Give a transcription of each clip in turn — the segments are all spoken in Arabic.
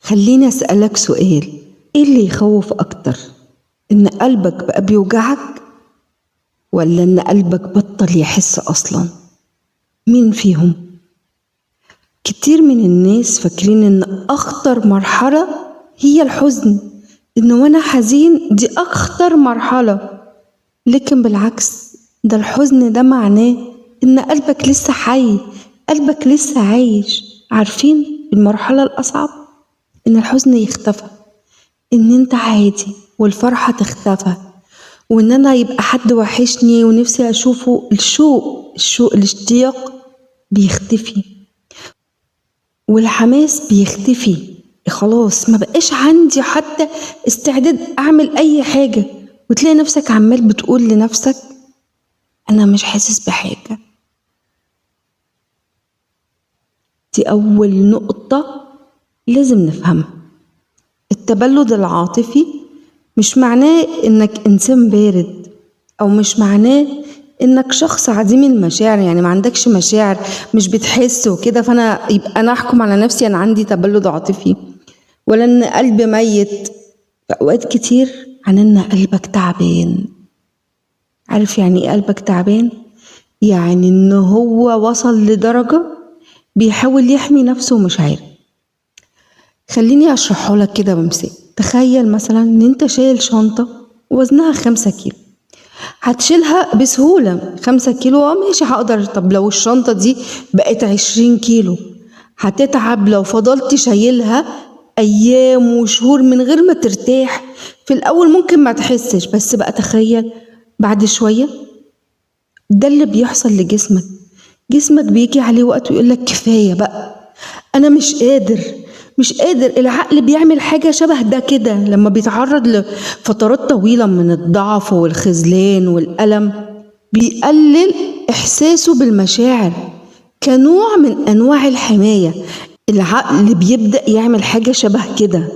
خليني أسألك سؤال، إيه اللي يخوف أكتر؟ إن قلبك بقى بيوجعك ولا إن قلبك بطل يحس أصلا؟ مين فيهم؟ كتير من الناس فاكرين إن أخطر مرحلة هي الحزن، إن وأنا حزين دي أخطر مرحلة، لكن بالعكس ده الحزن ده معناه إن قلبك لسه حي، قلبك لسه عايش. عارفين المرحلة الأصعب؟ إن الحزن يختفى، إن أنت عادي والفرحة تختفى، وإن أنا يبقى حد وحشني ونفسي أشوفه، الشوق الاشتياق بيختفي، والحماس بيختفي. خلاص ما بقاش عندي حتى استعداد أعمل أي حاجة، وتلاقي نفسك عمال بتقول لنفسك أنا مش حاسس بحاجة. دي أول نقطة لازم نفهمها. التبلد العاطفي مش معناه إنك إنسان بارد، أو مش معناه إنك شخص عديم المشاعر، يعني ما عندكش مشاعر، مش بتحس وكده، فأنا يبقى أنا أحكم على نفسي أنا عندي تبلد عاطفي، ولا إن قلبي ميت. في أوقات كتير عن إن قلبك تعبان. عارف يعني إيه قلبك تعبان؟ يعني إن هو وصل لدرجة بيحاول يحمي نفسه ومش عارف. خليني أشرحه لك كده بمثال. تخيل مثلا إن أنت شايل شنطة وزنها 5 كيلو، هتشيلها بسهولة. 5 كيلو ماشي هقدر. طب لو الشنطة دي بقت 20 كيلو، هتتعب لو فضلت شايلها أيام وشهور من غير ما ترتاح. في الأول ممكن ما تحسش، بس بقى تخيل بعد شوية. ده اللي بيحصل لجسمك. جسمك بيجي عليه وقت ويقولك كفاية بقى، أنا مش قادر. العقل بيعمل حاجة شبه ده كده لما بيتعرض لفترات طويلة من الضعف والخذلان والألم، بيقلل إحساسه بالمشاعر كنوع من أنواع الحماية. العقل بيبدأ يعمل حاجة شبه كده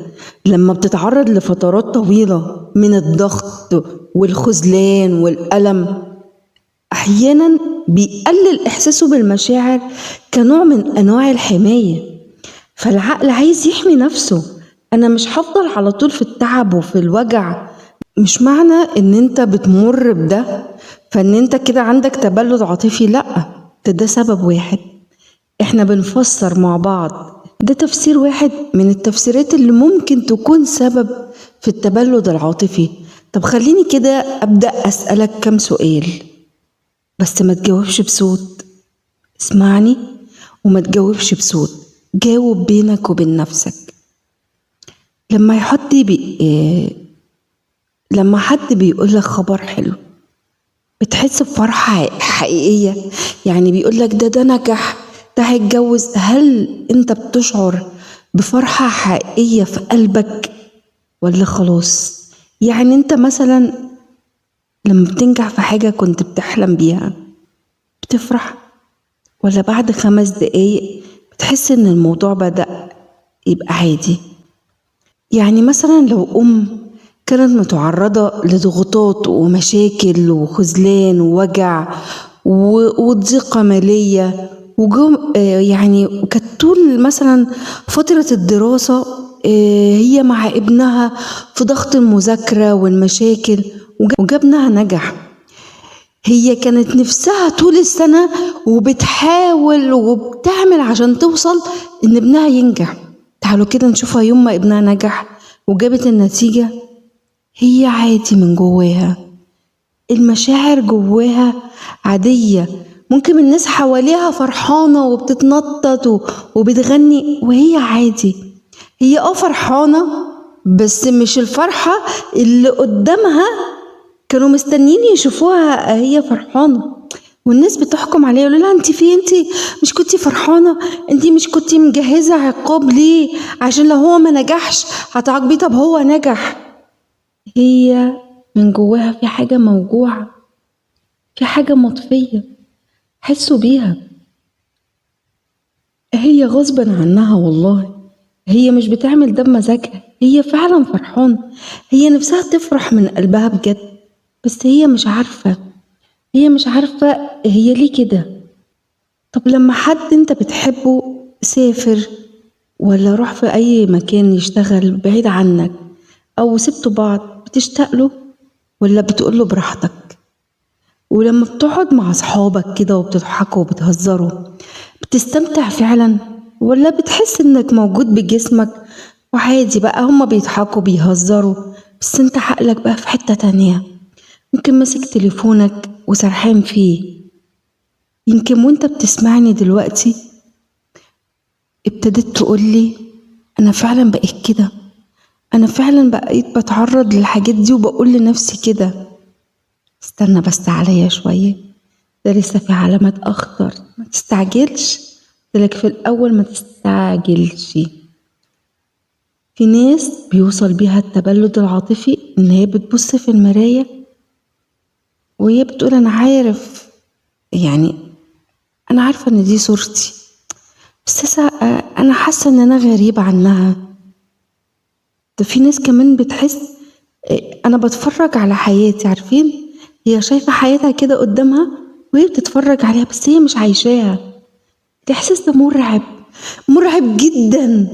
لما بتتعرض لفترات طويلة من الضغط والخذلان والألم. أحيانا بيقلل إحساسه بالمشاعر كنوع من أنواع الحماية، فالعقل عايز يحمي نفسه. أنا مش هفضل على طول في التعب وفي الوجع. مش معنى إن أنت بتمر بده فإن أنت كده عندك تبلد عاطفي، لأ، ده سبب واحد. إحنا بنفسر مع بعض، ده تفسير واحد من التفسيرات اللي ممكن تكون سبب في التبلد العاطفي. طب خليني كده أبدأ أسألك كم سؤال، بس ما تجاوبش بصوت. اسمعني وما تجاوبش بصوت، جاوب بينك وبين نفسك. لما لما حد بيقول لك خبر حلو، بتحس بفرحة حقيقية؟ يعني بيقول لك ده نجح، ده هيتجوز، هل انت بتشعر بفرحة حقيقية في قلبك ولا خلاص؟ يعني انت مثلا لما بتنجح في حاجة كنت بتحلم بيها بتفرح، ولا بعد 5 دقايق بتحس ان الموضوع بدأ يبقى عادي؟ يعني مثلا لو كانت متعرضة لضغوطات ومشاكل وخذلان ووجع وضيقة مالية، يعني كانت طول مثلا فترة الدراسة هي مع ابنها في ضغط المذاكرة والمشاكل، وجاب ابنها نجح. هي كانت نفسها طول السنة وبتحاول وبتعمل عشان توصل ان ابنها ينجح. تعالوا كده نشوفها يوم ما ابنها نجح وجابت النتيجة، هي عادي من جواها، المشاعر جواها عادية. ممكن الناس حواليها فرحانة وبتتنطط وبتغني وهي عادي. هي فرحانة، بس مش الفرحة اللي قدامها كانوا مستنيين يشوفوها هي فرحانة. والناس بتحكم عليها، يقولوا لها انت مش كنتي فرحانة؟ انت مش كنتي مجهزة عقاب ليه عشان لو هو ما نجحش هتعاقبيه؟ طب هو نجح. هي من جواها في حاجة موجوعة، في حاجة مطفية، حسوا بيها. هي غصبا عنها والله، هي مش بتعمل ده بمزاجها، هي فعلا فرحانة، هي نفسها تفرح من قلبها بجد، بس هي مش عارفة هي ليه كده. طب لما حد انت بتحبه سافر ولا روح في أي مكان يشتغل بعيد عنك، أو سبتوا بعض بتشتاق له ولا بتقوله براحتك؟ ولما بتقعد مع صحابك كده وبتضحكوا وبتهزروا بتستمتع فعلا، ولا بتحس انك موجود بجسمك وعادي بقى هما بيضحكوا بيهزروا بس انت عقلك بقى في حتة تانية، ممكن ماسك تليفونك وسرحان فيه؟ يمكن وانت بتسمعني دلوقتي ابتديت تقولي انا فعلا بقيت كده، انا فعلا بقيت بتعرض للحاجات دي وبقول لنفسي كده. استنى بس عليا شوية، ده لسه في علامات أخطر، ما تستعجلش. قلتلك في الأول ما تستعجلش. في ناس بيوصل بيها التبلد العاطفي إن هي بتبص في المراية وهي بتقول أنا عارف، يعني أنا عارفة إن دي صورتي، بس أنا حاسة إن أنا غريب عنها. ده في ناس كمان بتحس أنا بتفرج على حياتي، عارفين هي شايفة حياتها كده قدامها وهي بتتفرج عليها بس هي مش عايشاها. الإحساس ده مرعب، مرعب جدا.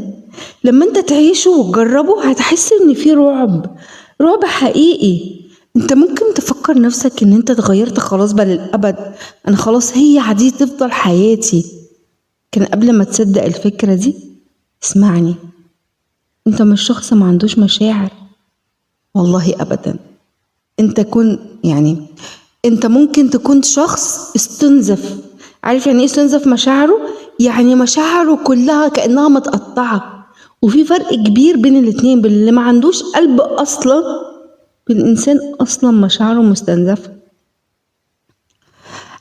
لما انت تعيشه وتجربه هتحس ان في رعب، رعب حقيقي. انت ممكن تفكر نفسك ان انت اتغيرت خلاص بقى للأبد، انا خلاص هي دي تفضل حياتي. كان قبل ما تصدق الفكرة دي اسمعني، انت مش شخص ما عندوش مشاعر، والله ابدا. انت ممكن تكون شخص استنزف. عارف يعني ايه استنزف مشاعره؟ يعني مشاعره كلها كأنها متقطعة. وفي فرق كبير بين الاتنين، بين اللي ما عندوش قلب اصلا، بالانسان اصلا مشاعره مستنزفة.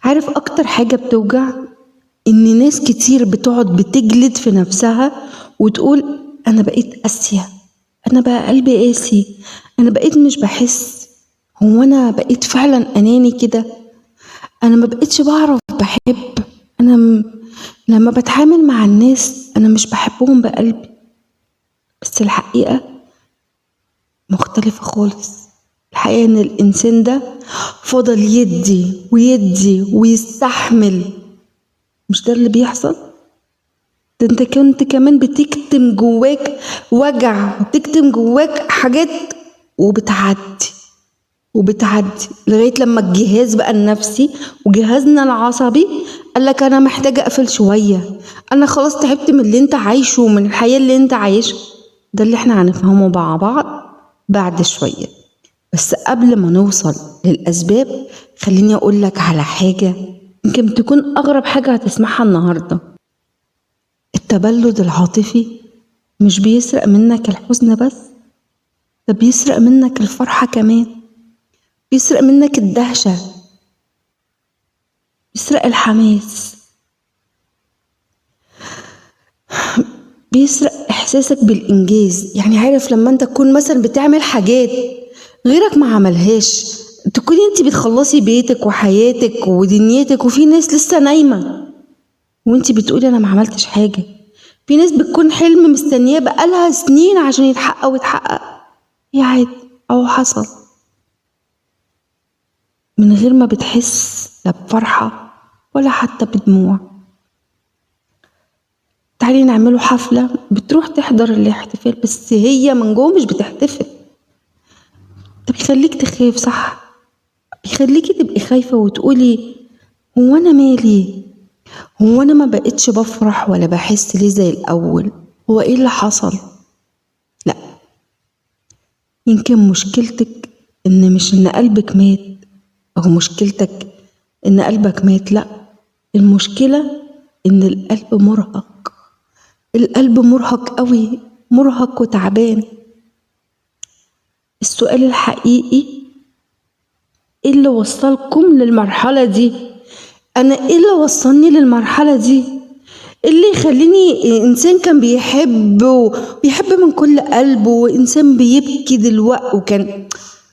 عارف اكتر حاجة بتوجع؟ ان ناس كتير بتقعد بتجلد في نفسها وتقول انا بقيت قاسية، انا بقى قلبي قاسي، انا بقيت مش بحس. هو انا بقيت فعلا اناني كده؟ انا ما بقيتش بعرف بحب، لما بتعامل مع الناس انا مش بحبهم بقلبي. بس الحقيقة مختلفة خالص. الحقيقة ان الانسان ده فضل يدي ويدي ويستحمل. مش ده اللي بيحصل؟ ده انت كنت كمان بتكتم جواك وجع وبتكتم جواك حاجات وبتعدي لغاية لما الجهاز بقى النفسي وجهازنا العصبي قالك أنا محتاجة أقفل شوية، أنا خلاص تعبت من اللي أنت عايشه ومن الحياة اللي أنت عايشها. ده اللي احنا هنفهمه مع بعض بعد شوية. بس قبل ما نوصل للأسباب خليني أقولك على حاجة يمكن تكون أغرب حاجة هتسمعها النهاردة. التبلد العاطفي مش بيسرق منك الحزن بس، ده بيسرق منك الفرحة كمان، بيسرق منك الدهشة، بيسرق الحماس، بيسرق إحساسك بالإنجاز. يعني عارف لما أنت تكون مثلا بتعمل حاجات غيرك ما عملهاش، تكوني أنت بتخلصي بيتك وحياتك ودنيتك وفي ناس لسه نايمة وأنت بتقولي أنا ما عملتش حاجة. في ناس بتكون حلم مستنياه بقالها سنين عشان يتحقق ويتحقق، هي عادي أو حصل من غير ما بتحس لا بفرحة ولا حتى بدموع. تعالي نعمله حفلة، بتروح تحضر الاحتفال بس هي من جوه مش بتحتفل. ده بيخليك تخاف، صح؟ بيخليكي تبقي خايفة وتقولي هو أنا مالي؟ هو أنا ما بقتش بفرح ولا بحس ليه زي الأول؟ هو إيه اللي حصل؟ لأ، يمكن مشكلتك مش إن قلبك مات، أو مشكلتك إن قلبك مات. لأ، المشكلة إن القلب مرهق، القلب مرهق قوي، مرهق وتعبان. السؤال الحقيقي إيه اللي وصلكم للمرحلة دي؟ أنا إيه اللي وصلني للمرحلة دي؟ إيه اللي يخليني إنسان كان بيحب من كل قلبه، وإنسان بيبكي دلوقتي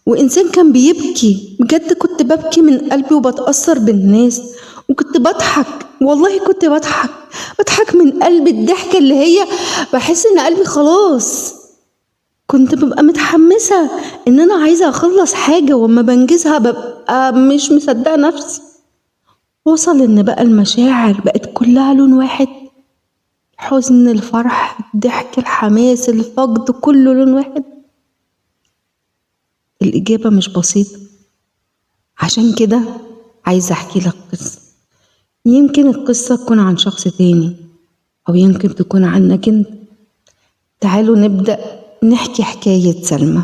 وإنسان كان بيبكي بجد، كنت ببكي من قلبي وبتأثر بالناس وكنت بضحك، والله كنت بضحك من قلبي، الضحكة اللي هي بحس إن قلبي خلاص. كنت ببقى متحمسة إن أنا عايزة أخلص حاجة وما بنجزها ببقى مش مصدقة نفسي. وصل إن بقى المشاعر بقت كلها لون واحد، الحزن، الفرح، الضحك، الحماس، الفقد، كله لون واحد؟ الإجابة مش بسيطة. عشان كده عايزة أحكي لك قصة. يمكن القصة تكون عن شخص تاني، أو يمكن تكون عنك انت. تعالوا نبدأ نحكي حكاية سلمى.